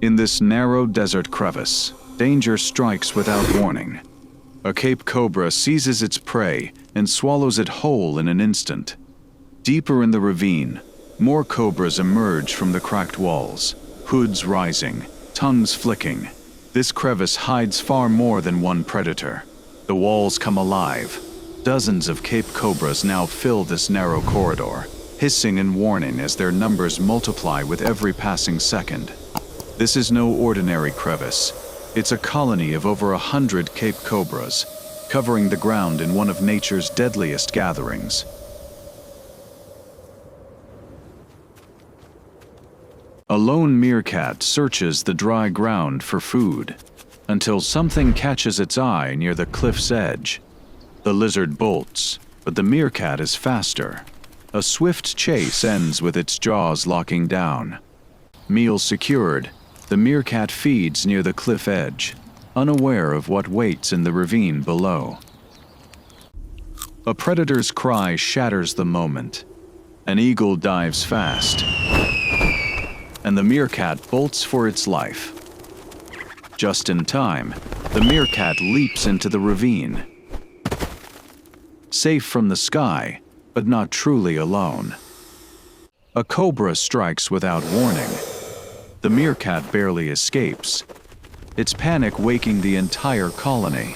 In this narrow desert crevice, danger strikes without warning. A Cape cobra seizes its prey and swallows it whole in an instant. Deeper in the ravine, more cobras emerge from the cracked walls, hoods rising, tongues flicking. This crevice hides far more than one predator. The walls come alive. Dozens of Cape cobras now fill this narrow corridor, hissing and warning as their numbers multiply with every passing second. This is no ordinary crevice. It's a colony of over 100 Cape cobras, covering the ground in one of nature's deadliest gatherings. A lone meerkat searches the dry ground for food, until something catches its eye near the cliff's edge. The lizard bolts, but the meerkat is faster. A swift chase ends with its jaws locking down. Meal secured, the meerkat feeds near the cliff edge, unaware of what waits in the ravine below. A predator's cry shatters the moment. An eagle dives fast, and the meerkat bolts for its life. Just in time, the meerkat leaps into the ravine. Safe from the sky, but not truly alone. A cobra strikes without warning. The meerkat barely escapes, its panic waking the entire colony.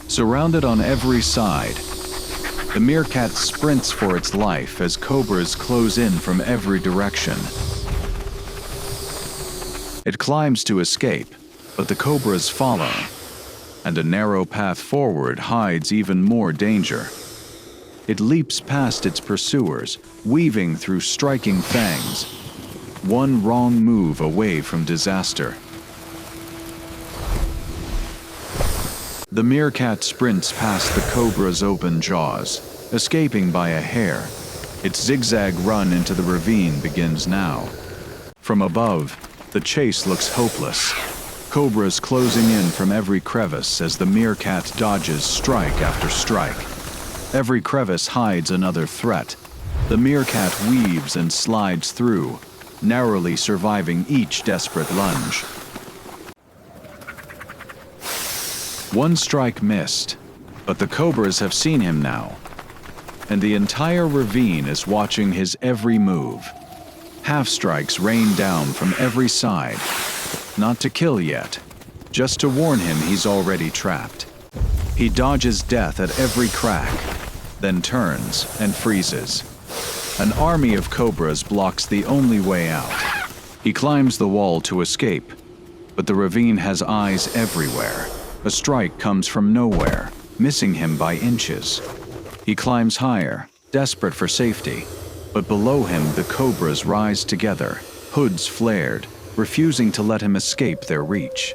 Surrounded on every side, the meerkat sprints for its life as cobras close in from every direction. It climbs to escape, but the cobras follow, and a narrow path forward hides even more danger. It leaps past its pursuers, weaving through striking fangs, one wrong move away from disaster. The meerkat sprints past the cobra's open jaws, escaping by a hair. Its zigzag run into the ravine begins now. From above, the chase looks hopeless. Cobras closing in from every crevice as the meerkat dodges strike after strike. Every crevice hides another threat. The meerkat weaves and slides through, narrowly surviving each desperate lunge. One strike missed, but the cobras have seen him now, and the entire ravine is watching his every move. Half strikes rain down from every side, not to kill yet, just to warn him he's already trapped. He dodges death at every crack, then turns and freezes. An army of cobras blocks the only way out. He climbs the wall to escape, but the ravine has eyes everywhere. A strike comes from nowhere, missing him by inches. He climbs higher, desperate for safety, but below him the cobras rise together, hoods flared, refusing to let him escape their reach.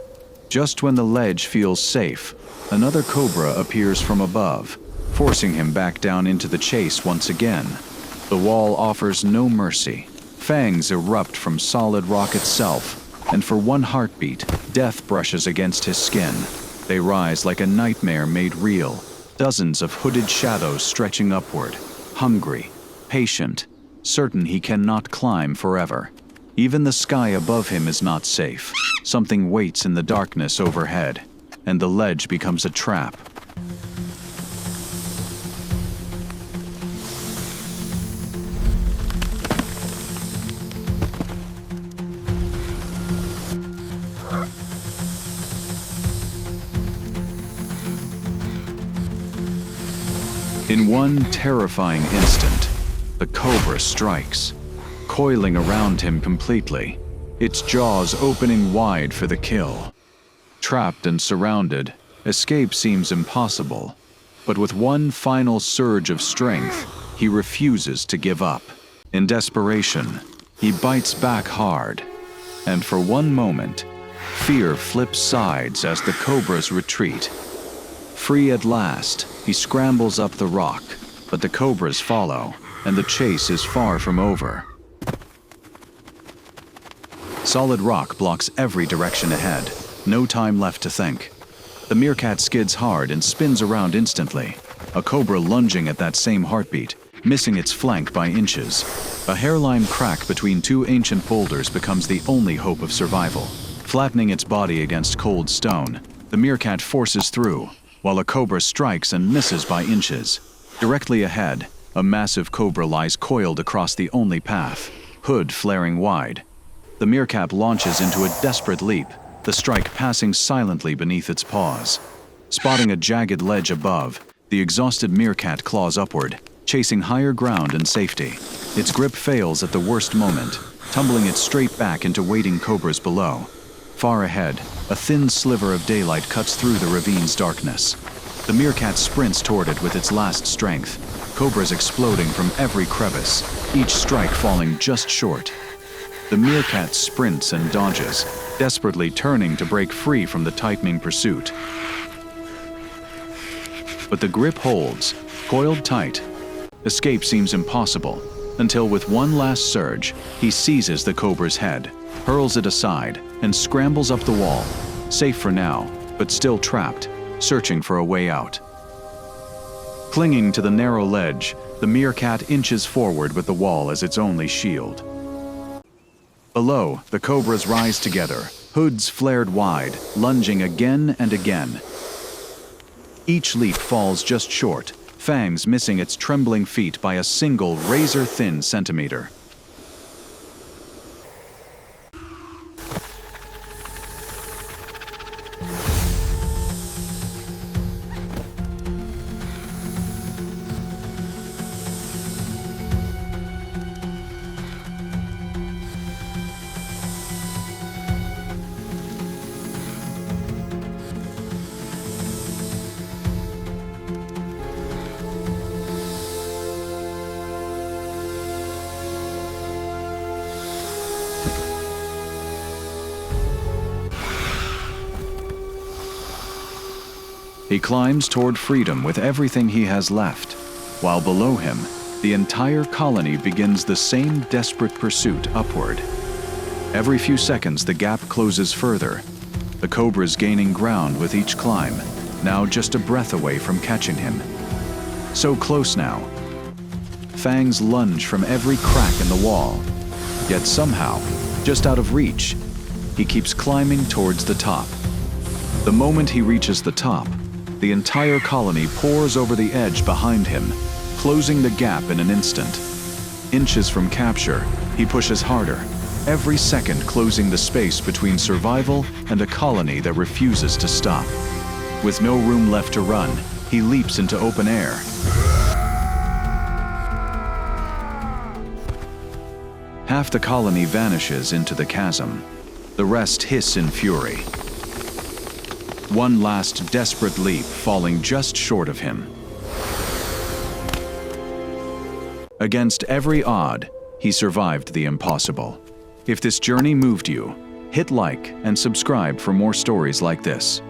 Just when the ledge feels safe, another cobra appears from above, forcing him back down into the chase once again. The wall offers no mercy. Fangs erupt from solid rock itself, and for one heartbeat, death brushes against his skin. They rise like a nightmare made real, dozens of hooded shadows stretching upward, hungry, patient, certain he cannot climb forever. Even the sky above him is not safe. Something waits in the darkness overhead, and the ledge becomes a trap. In one terrifying instant, the cobra strikes, coiling around him completely, its jaws opening wide for the kill. Trapped and surrounded, escape seems impossible, but with one final surge of strength, he refuses to give up. In desperation, he bites back hard, and for one moment, fear flips sides as the cobras retreat. Free at last, he scrambles up the rock, but the cobras follow, and the chase is far from over. Solid rock blocks every direction ahead, no time left to think. The meerkat skids hard and spins around instantly, a cobra lunging at that same heartbeat, missing its flank by inches. A hairline crack between two ancient boulders becomes the only hope of survival. Flattening its body against cold stone, the meerkat forces through, while a cobra strikes and misses by inches. Directly ahead, a massive cobra lies coiled across the only path, hood flaring wide. The meerkat launches into a desperate leap, the strike passing silently beneath its paws. Spotting a jagged ledge above, the exhausted meerkat claws upward, chasing higher ground and safety. Its grip fails at the worst moment, tumbling it straight back into waiting cobras below. Far ahead, a thin sliver of daylight cuts through the ravine's darkness. The meerkat sprints toward it with its last strength, cobras exploding from every crevice, each strike falling just short. The meerkat sprints and dodges, desperately turning to break free from the tightening pursuit. But the grip holds, coiled tight. Escape seems impossible, until with one last surge, he seizes the cobra's head, hurls it aside, and scrambles up the wall, safe for now, but still trapped, searching for a way out. Clinging to the narrow ledge, the meerkat inches forward with the wall as its only shield. Below, the cobras rise together, hoods flared wide, lunging again and again. Each leap falls just short, fangs missing its trembling feet by a single razor-thin centimeter. He climbs toward freedom with everything he has left, while below him, the entire colony begins the same desperate pursuit upward. Every few seconds, the gap closes further, the cobras gaining ground with each climb, now just a breath away from catching him. So close now. Fangs lunge from every crack in the wall, yet somehow, just out of reach, he keeps climbing towards the top. The moment he reaches the top, the entire colony pours over the edge behind him, closing the gap in an instant. Inches from capture, he pushes harder, every second closing the space between survival and a colony that refuses to stop. With no room left to run, he leaps into open air. Half the colony vanishes into the chasm. The rest hiss in fury. One last desperate leap falling just short of him. Against every odd, he survived the impossible. If this journey moved you, hit like and subscribe for more stories like this.